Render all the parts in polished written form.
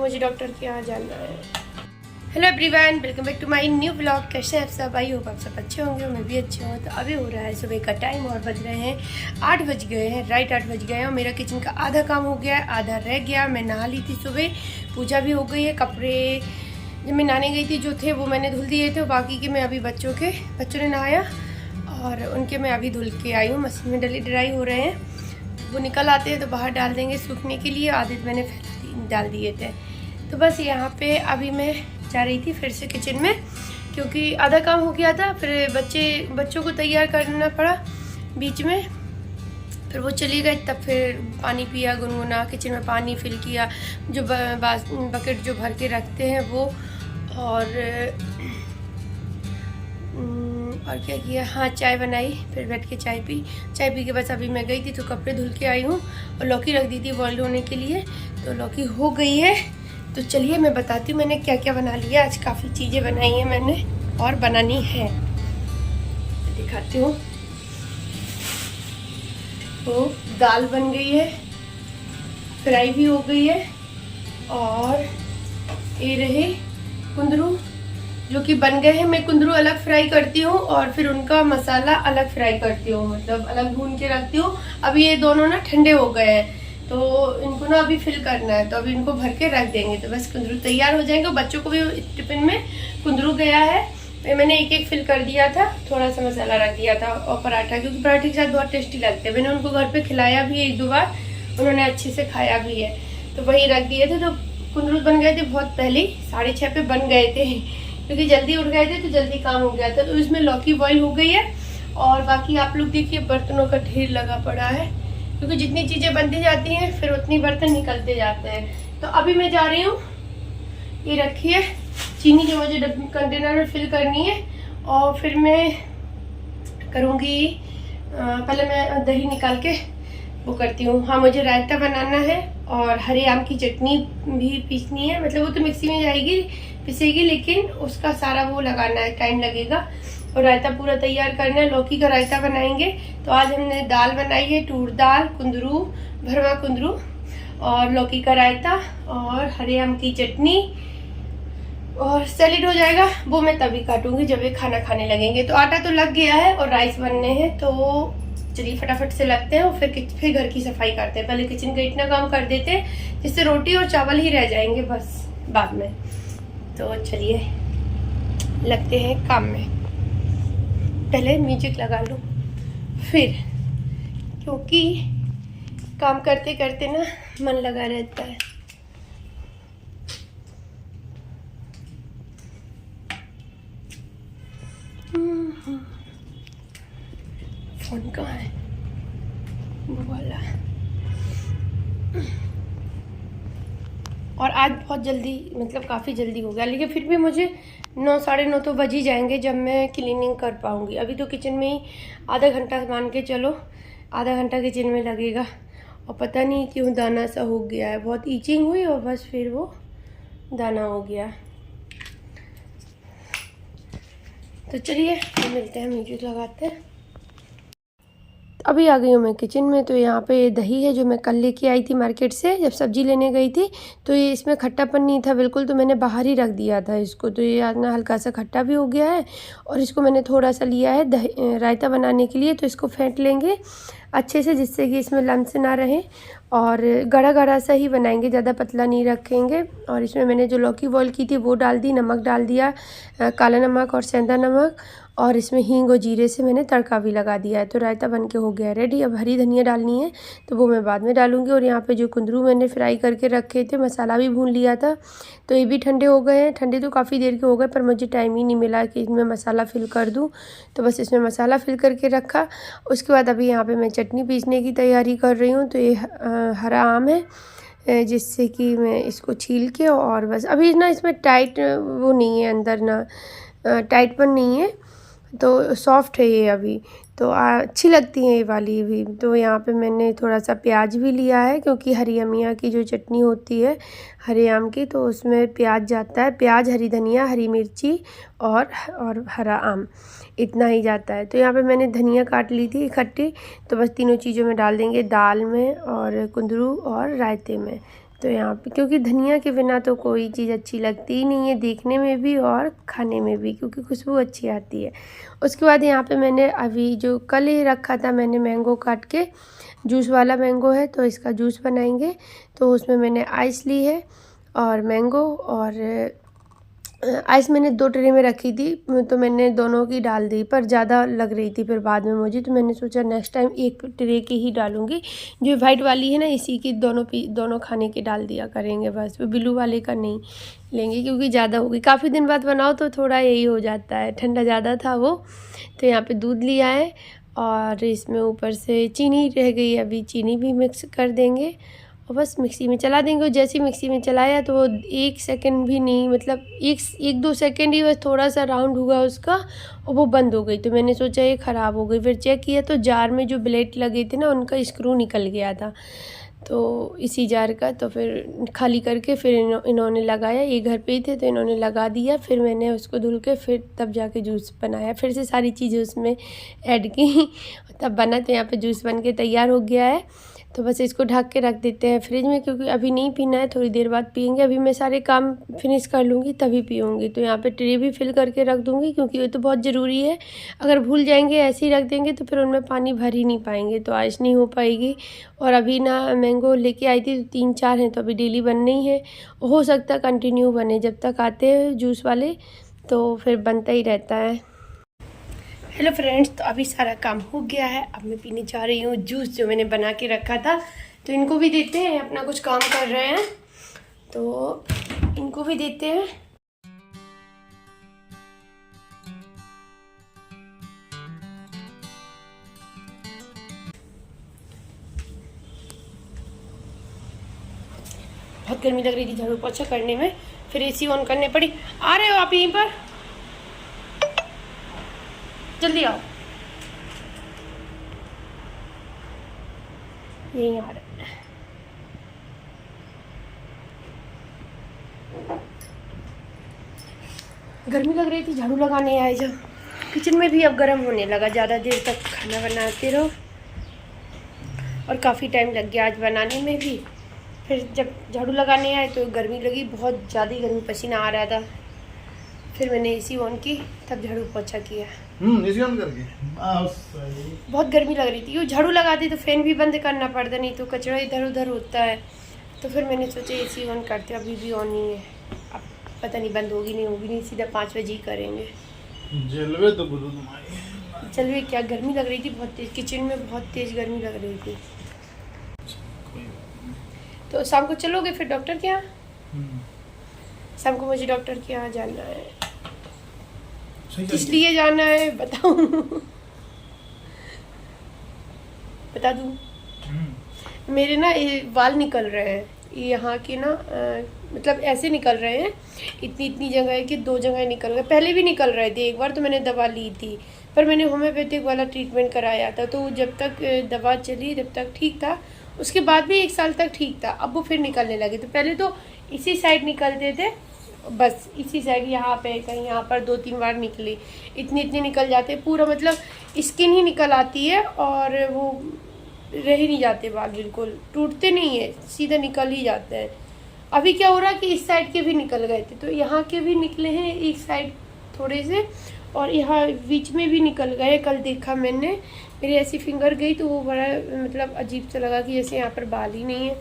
मुझे डॉक्टर के यहाँ जाना है। Hello everyone, welcome back to my new blog. कैसे हैं आप सब? आई होप आप सब अच्छे होंगे, मैं भी अच्छी हूँ। तो अभी हो रहा है सुबह का टाइम और बज रहे हैं 8 बज गए हैं, राइट 8 बज गए हैं। और मेरा किचन का आधा काम हो गया है, आधा रह गया। मैं नहा ली थी सुबह, पूजा भी हो गई है। कपड़े जब मैं नहाने गई थी जो थे वो मैंने धुल दिए थे, बाकी के मैं अभी बच्चों ने नहाया और उनके मैं अभी धुल के आई हूँ। मशीन में ड्राई हो रहे हैं, वो निकल आते हैं तो बाहर डाल देंगे सूखने के लिए। आधे मैंने डाल दिए थे। तो बस यहाँ पे अभी मैं जा रही थी फिर से किचन में, क्योंकि आधा काम हो गया था। फिर बच्चों को तैयार करना पड़ा बीच में। फिर वो चली गए, तब फिर पानी पिया गुनगुना, किचन में पानी फिल किया, जो बकेट जो भर के रखते हैं वो। और क्या किया, हाँ चाय बनाई, फिर बैठ के चाय पी के बस अभी मैं गई थी तो कपड़े धुल के आई हूँ। और लौकी रख दी थी बॉयल होने के लिए, तो लौकी हो गई है। तो चलिए मैं बताती हूँ मैंने क्या क्या बना लिया। आज काफ़ी चीज़ें बनाई हैं मैंने और बनानी है, दिखाती हूँ। तो दाल बन गई है, फ्राई भी हो गई है, और ये रहे कुंदरू जो कि बन गए हैं। मैं कुंदरू अलग फ्राई करती हूँ और फिर उनका मसाला अलग फ्राई करती हूँ, मतलब अलग भून के रखती हूँ। अभी ये दोनों ना ठंडे हो गए हैं, तो इनको ना अभी फिल करना है, तो अभी इनको भर के रख देंगे तो बस कुंदरू तैयार हो जाएंगे। बच्चों को भी टिफिन में कुंदरू गया है, मैंने एक फिल कर दिया था, थोड़ा सा मसाला रख दिया था। और पराठा, क्योंकि पराठे के साथ बहुत टेस्टी लगते हैं। मैंने उनको घर पे खिलाया भी 1-2 बार, उन्होंने अच्छे से खाया भी है, तो वही रख दिए थे। तो कुंदरू बन गए थे बहुत पहले, 6:30 पे बन गए थे, क्योंकि जल्दी उठ गए थे तो जल्दी काम हो गया था। तो इसमें लौकी बॉईल हो गई है। और बाकी आप लोग देखिए बर्तनों का ढेर लगा पड़ा है, क्योंकि जितनी चीज़ें बनती जाती हैं फिर उतनी बर्तन निकलते जाते हैं। तो अभी मैं जा रही हूँ, ये रखी है चीनी जो मुझे कंटेनर में फिल करनी है। और फिर मैं करूँगी, पहले मैं दही निकाल के वो करती हूँ। हाँ, मुझे रायता बनाना है और हरे आम की चटनी भी पीसनी है, मतलब वो तो मिक्सी में जाएगी पिसेगी, लेकिन उसका सारा वो लगाना है, टाइम लगेगा। और रायता पूरा तैयार करना है, लौकी का रायता बनाएंगे। तो आज हमने दाल बनाई है, तूर दाल, कुंदरू, भरवा कुंदरू, और लौकी का रायता और हरे आम की चटनी, और सैलेड हो जाएगा। वो मैं तभी काटूंगी जब ये खाना खाने लगेंगे। तो आटा तो लग गया है और राइस बनने हैं, तो चलिए फटाफट से लगते हैं और फिर घर की सफाई करते हैं। पहले किचन का इतना काम कर देते हैं जिससे रोटी और चावल ही रह जाएंगे बस बाद में। तो चलिए लगते हैं काम में। पहले म्यूजिक लगा लूँ फिर, क्योंकि काम करते करते ना मन लगा रहता है। फोन कहाँ है? वो वाला। और आज बहुत जल्दी, मतलब काफ़ी जल्दी हो गया, लेकिन फिर भी मुझे 9 साढ़े 9 तो बज ही जाएंगे जब मैं क्लीनिंग कर पाऊँगी। अभी तो किचन में ही आधा घंटा मान के चलो, आधा घंटा किचन में लगेगा। और पता नहीं क्यों दाना सा हो गया है, बहुत ईचिंग हुई और बस फिर वो दाना हो गया। तो चलिए मिलते हैं, म्यूजिक लगाते हैं। अभी आ गई हूँ मैं किचन में। तो यहाँ पे दही है जो मैं कल लेके आई थी मार्केट से, जब सब्जी लेने गई थी। तो ये इसमें खट्टापन नहीं था बिल्कुल, तो मैंने बाहर ही रख दिया था इसको। तो ये आज ना हल्का सा खट्टा भी हो गया है। और इसको मैंने थोड़ा सा लिया है दही रायता बनाने के लिए, तो इसको फेंट लेंगे अच्छे से, जिससे कि इसमें लम्स ना रहे। और गड़ा गड़ा सा ही बनाएंगे, ज़्यादा पतला नहीं रखेंगे। और इसमें मैंने जो लौकी बॉयल की थी वो डाल दी, नमक डाल दिया, काला नमक और सेंधा नमक, और इसमें हींग और जीरे से मैंने तड़का भी लगा दिया है। तो रायता बन के हो गया है रेडी। अब हरी धनिया डालनी है, तो वो मैं बाद में डालूंगी। और यहाँ पे जो कुंदरू मैंने फ्राई करके रखे थे, मसाला भी भून लिया था, तो ये भी ठंडे हो गए हैं। ठंडे तो काफ़ी देर के हो गए, पर मुझे टाइम ही नहीं मिला कि इसमें मसाला फिल कर दूँ, तो बस इसमें मसाला फिल करके रखा। उसके बाद अभी यहाँ पर मैं चटनी पीसने की तैयारी कर रही हूँ। तो ये हरा आम है, जिससे कि मैं इसको छील के, और बस अभी ना इसमें टाइट वो नहीं है, अंदर ना टाइटपन नहीं है, तो सॉफ्ट है ये अभी। तो अच्छी लगती है ये वाली भी। तो यहाँ पे मैंने थोड़ा सा प्याज भी लिया है, क्योंकि हरी अमिया की जो चटनी होती है हरे आम की, तो उसमें प्याज जाता है। प्याज, हरी धनिया, हरी मिर्ची और हरा आम, इतना ही जाता है। तो यहाँ पे मैंने धनिया काट ली थी इकट्ठी, तो बस तीनों चीज़ों में डाल देंगे, दाल में और कुंदरू और रायते में। तो यहाँ पे क्योंकि धनिया के बिना तो कोई चीज़ अच्छी लगती ही नहीं है, देखने में भी और खाने में भी, क्योंकि खुशबू अच्छी आती है। उसके बाद यहाँ पे मैंने अभी जो कल ही रखा था मैंने मैंगो काट के, जूस वाला मैंगो है तो इसका जूस बनाएंगे। तो उसमें मैंने आइस ली है और मैंगो, और आइस मैंने 2 ट्रे में रखी थी तो मैंने दोनों की डाल दी, पर ज़्यादा लग रही थी फिर बाद में मुझे, तो मैंने सोचा नेक्स्ट टाइम 1 ट्रे की ही डालूंगी। जो वाइट वाली है ना इसी की दोनों खाने के डाल दिया करेंगे, बस वो ब्लू वाले का नहीं लेंगे क्योंकि ज़्यादा होगी। काफ़ी दिन बाद बनाओ तो थोड़ा यही हो जाता है, ठंडा ज़्यादा था वो। तो यहाँ पर दूध लिया है और इसमें ऊपर से चीनी रह गई, अभी चीनी भी मिक्स कर देंगे और बस मिक्सी में चला देंगे। जैसे मिक्सी में चलाया तो वो 1 सेकंड भी नहीं, मतलब 1-2 सेकंड ही बस थोड़ा सा राउंड हुआ उसका और वो बंद हो गई। तो मैंने सोचा ये ख़राब हो गई, फिर चेक किया तो जार में जो ब्लेड लगे थे ना उनका स्क्रू निकल गया था, तो इसी जार का। तो फिर खाली करके फिर इन्होंने लगाया, ये घर पे ही थे तो इन्होंने लगा दिया। फिर मैंने उसको धुल के फिर तब जाके जूस बनाया, फिर से सारी चीज़ें उसमें ऐड की तब बना। तो यहाँ पे जूस बन के तैयार हो गया है। तो बस इसको ढक के रख देते हैं फ्रिज में, क्योंकि अभी नहीं पीना है, थोड़ी देर बाद पियेंगे। अभी मैं सारे काम फिनिश कर लूँगी तभी पीऊँगी। तो यहाँ पे ट्रे भी फिल करके रख दूँगी क्योंकि ये तो बहुत ज़रूरी है। अगर भूल जाएंगे ऐसे ही रख देंगे तो फिर उनमें पानी भर ही नहीं पाएंगे, तो आज नहीं हो पाएगी। और अभी ना मैंगो लेके आई थी तो 3-4 हैं, तो अभी डेली बनने ही है। हो सकता है कंटिन्यू बने जब तक आते हैं जूस वाले, तो फिर बनता ही रहता है। हेलो फ्रेंड्स, तो अभी सारा काम हो गया है। अब मैं पीने जा रही हूँ जूस जो मैंने बना के रखा था। तो इनको भी देते हैं, अपना कुछ काम कर रहे हैं तो इनको भी देते हैं। बहुत गर्मी लग रही थी झाड़ू पोछा करने में, फिर एसी ऑन करने पड़ी। आ रहे हो आप यहीं पर? जल्दी आओ, यहीं आ रहे हैं। गर्मी लग रही थी, झाड़ू लगाने आए जब। किचन में भी अब गर्म होने लगा, ज़्यादा देर तक खाना बनाते रहो और काफ़ी टाइम लग गया आज बनाने में भी। फिर जब झाड़ू लगाने आए तो गर्मी लगी, बहुत ज़्यादा गर्मी, पसीना आ रहा था। फिर मैंने एसी ऑन की तब झाड़ू पोछा किया। एसी ऑन करके बहुत गर्मी लग रही थी, यूँ झाड़ू लगाती तो फैन भी बंद करना पड़ता, नहीं तो कचरा इधर उधर होता है। तो फिर मैंने सोचा एसी ऑन करते, अभी भी ऑन नहीं है। अब पता नहीं बंद होगी नहीं होगी, नहीं सीधा 5 बजे ही करेंगे। जलवे तो बोलो तुम्हारी। चलिए, क्या गर्मी लग रही थी बहुत तेज़, किचन में बहुत तेज़ गर्मी लग रही थी। तो शाम को चलोगे फिर डॉक्टर के यहाँ? शाम को मुझे डॉक्टर के यहाँ जाना है। किस लिए जाना है बताऊं? बता दूं? मेरे ना ये बाल निकल रहे हैं, यहाँ के ना मतलब ऐसे निकल रहे हैं, इतनी जगह है कि 2 जगह निकल गए। पहले भी निकल रहे थे, एक बार तो मैंने दवा ली थी, पर मैंने होम्योपैथिक वाला ट्रीटमेंट कराया था, तो जब तक दवा चली तब तक ठीक था। उसके बाद भी 1 साल तक ठीक था, अब वो फिर निकलने लगे। तो पहले तो इसी साइड निकलते थे, बस इसी साइड, यहाँ पे कहीं यहाँ पर 2-3 बार निकली, इतनी निकल जाते पूरा, मतलब स्किन ही निकल आती है और वो रह ही नहीं जाते बाल, बिल्कुल टूटते नहीं है, सीधा निकल ही जाते हैं। अभी क्या हो रहा है कि इस साइड के भी निकल गए थे, तो यहाँ के भी निकले हैं एक साइड थोड़े से, और यहाँ बीच में भी निकल गए। कल देखा मैंने, मेरी ऐसी फिंगर गई तो वो बड़ा मतलब अजीब सा लगा कि जैसे यहाँ पर बाल ही नहीं है,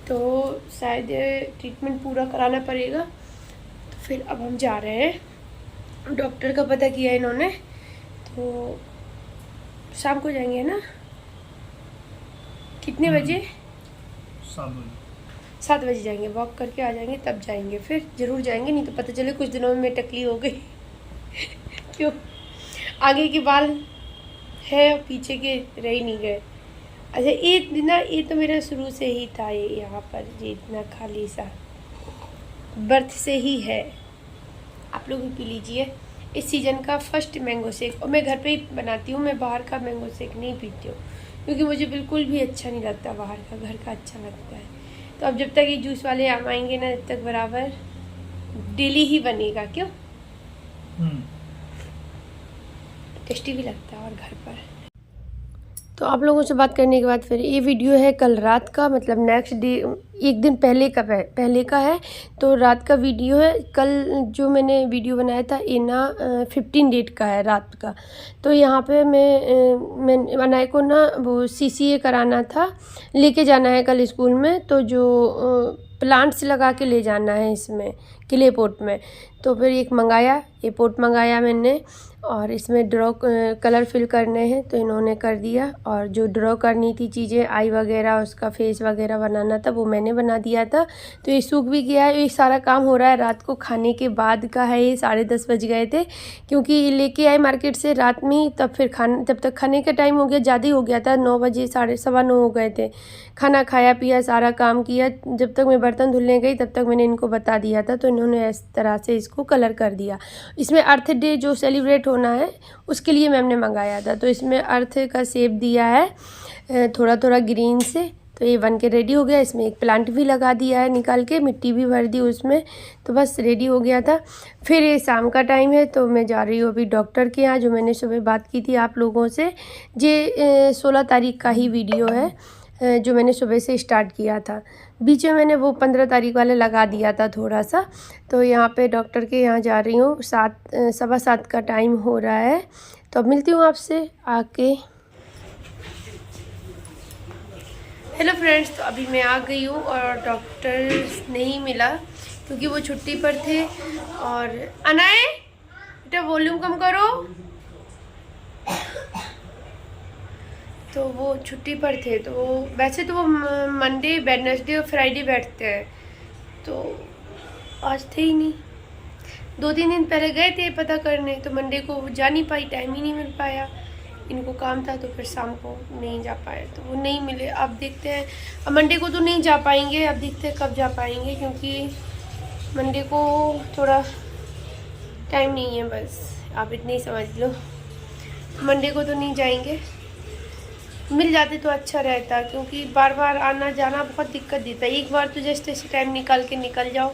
तो शायद ट्रीटमेंट पूरा कराना पड़ेगा। तो फिर अब हम जा रहे हैं, डॉक्टर का पता किया इन्होंने, तो शाम को जाएंगे ना? कितने बजे? 7 बजे जाएंगे, वॉक करके आ जाएंगे, तब जाएंगे। फिर ज़रूर जाएंगे, नहीं तो पता चले कुछ दिनों में मैं टकली हो गई। क्यों? आगे के बाल है और पीछे के रह ही नहीं गए। अच्छा, ये तो मेरा शुरू से ही था, ये यहाँ पर ये इतना खाली सा बर्थ से ही है। आप लोग भी पी लीजिए, इस सीज़न का फर्स्ट मैंगो शेक। और मैं घर पे ही बनाती हूँ, मैं बाहर का मैंगो शेक नहीं पीती हूँ क्योंकि मुझे बिल्कुल भी अच्छा नहीं लगता बाहर का, घर का अच्छा लगता है। तो अब जब तक ये जूस वाले आम आएंगे ना, तब तक बराबर डेली ही बनेगा। क्यों? टेस्टी भी लगता है और घर पर। तो आप लोगों से बात करने के बाद फिर ये वीडियो है कल रात का, मतलब नेक्स्ट डे, एक दिन पहले का है। तो रात का वीडियो है। कल जो मैंने वीडियो बनाया था ये ना 15 डेट का है रात का। तो यहाँ पे मैं अनाय को ना वो CCA कराना था, लेके जाना है कल स्कूल में। तो जो प्लांट्स लगा के ले जाना है इसमें क्ले पॉट में। तो फिर एक मंगाया, ये पॉट मंगाया मैंने, और इसमें ड्रॉ कलर फिल करने हैं तो इन्होंने कर दिया। और जो ड्रॉ करनी थी चीज़ें, आई वगैरह, उसका फेस वगैरह बनाना था, वो मैंने बना दिया था। तो ये सूख भी गया है। ये सारा काम हो रहा है रात को खाने के बाद का है। ये 10:30 बज गए थे, क्योंकि लेके आए मार्केट से रात में ही। तब तक खाने का टाइम हो गया, ज़्यादा ही हो गया था, 9 बजे, 9:30 हो गए थे। खाना खाया पिया, सारा काम किया। जब तक मैं बर्तन धुलने गई तब तक मैंने इनको बता दिया था, तो इन्होंने इस तरह से इसको कलर कर दिया। इसमें अर्थ डे जो सेलिब्रेट होना है उसके लिए मैम ने मंगाया था। तो इसमें अर्थ का शेप दिया है थोड़ा थोड़ा ग्रीन से। तो ये बन के रेडी हो गया। इसमें एक प्लांट भी लगा दिया है, निकाल के मिट्टी भी भर दी उसमें। तो बस रेडी हो गया था। फिर ये शाम का टाइम है, तो मैं जा रही हूँ अभी डॉक्टर के यहाँ, जो मैंने सुबह बात की थी आप लोगों से। ये 16 तारीख का ही वीडियो है जो मैंने सुबह से स्टार्ट किया था। बीच में मैंने वो 15 तारीख वाले लगा दिया था थोड़ा सा। तो यहाँ पे डॉक्टर के यहाँ जा रही हूँ। 7:15 का टाइम हो रहा है। तो अब मिलती हूँ आपसे आके। हेलो फ्रेंड्स, तो अभी मैं आ गई हूँ और डॉक्टर नहीं मिला क्योंकि वो छुट्टी पर थे। और अनाए बेटा वॉल्यूम कम करो। तो वो छुट्टी पर थे। तो वैसे तो वो मंडे, वेडनेसडे और फ्राइडे बैठते हैं, तो आज थे ही नहीं। 2-3 दिन पहले गए थे पता करने, तो मंडे को जा नहीं पाई, टाइम ही नहीं मिल पाया। इनको काम था तो फिर शाम को नहीं जा पाए, तो वो नहीं मिले। अब देखते हैं, अब मंडे को तो नहीं जा पाएंगे, अब देखते हैं कब जा पाएंगे, क्योंकि मंडे को थोड़ा टाइम नहीं है, बस आप इतने ही समझ लो। मंडे को तो नहीं जाएंगे, मिल जाते तो अच्छा रहता, क्योंकि बार बार आना जाना बहुत दिक्कत देता है। एक बार तो जस्ट ऐसे टाइम निकल जाओ,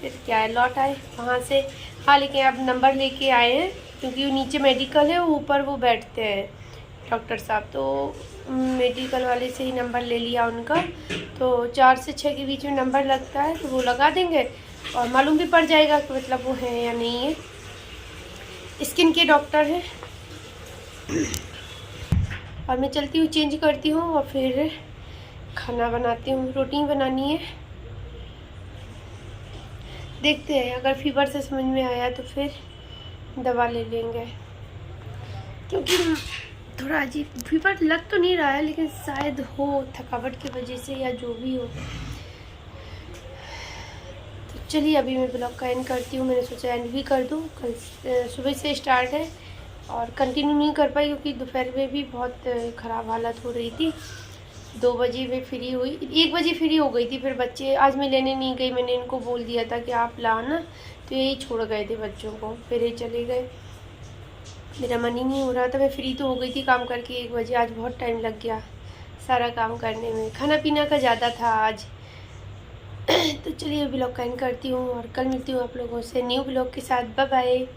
फिर क्या है लौट आए वहाँ से। हाँ, लेकिन अब नंबर लेके आए हैं, क्योंकि नीचे मेडिकल है, ऊपर वो बैठते हैं डॉक्टर साहब। तो मेडिकल वाले से ही नंबर ले लिया उनका। तो 4 से 6 के बीच में नंबर लगता है, तो वो लगा देंगे और मालूम भी पड़ जाएगा कि मतलब वो है या नहीं है। स्किन के डॉक्टर हैं। और मैं चलती हूँ, चेंज करती हूँ और फिर खाना बनाती हूँ। रोटी बनानी है, देखते हैं। अगर फीवर से समझ में आया तो फिर दवा ले लेंगे, क्योंकि थोड़ा अजीब फीवर लग तो नहीं रहा है, लेकिन शायद हो थकावट की वजह से या जो भी हो। तो चलिए अभी मैं ब्लॉग का एंड करती हूँ। मैंने सोचा एंड भी कर दूँ। कल सुबह से स्टार्ट है और कंटिन्यू नहीं कर पाई, क्योंकि दोपहर में भी बहुत ख़राब हालत हो रही थी। 2 बजे में फ्री हुई, 1 बजे फ्री हो गई थी। फिर बच्चे आज मैं लेने नहीं गई, मैंने इनको बोल दिया था कि आप लाना, तो यही छोड़ गए थे बच्चों को, फिर ये चले गए। मेरा मन ही नहीं हो रहा था। मैं फ्री तो हो गई थी काम करके 1 बजे। आज बहुत टाइम लग गया सारा काम करने में, खाना पीना का ज़्यादा था आज। तो चलिए ब्लॉग का एंड करती हूँ और कल मिलती हूँ आप लोगों से न्यू ब्लॉग के साथ। Bye bye.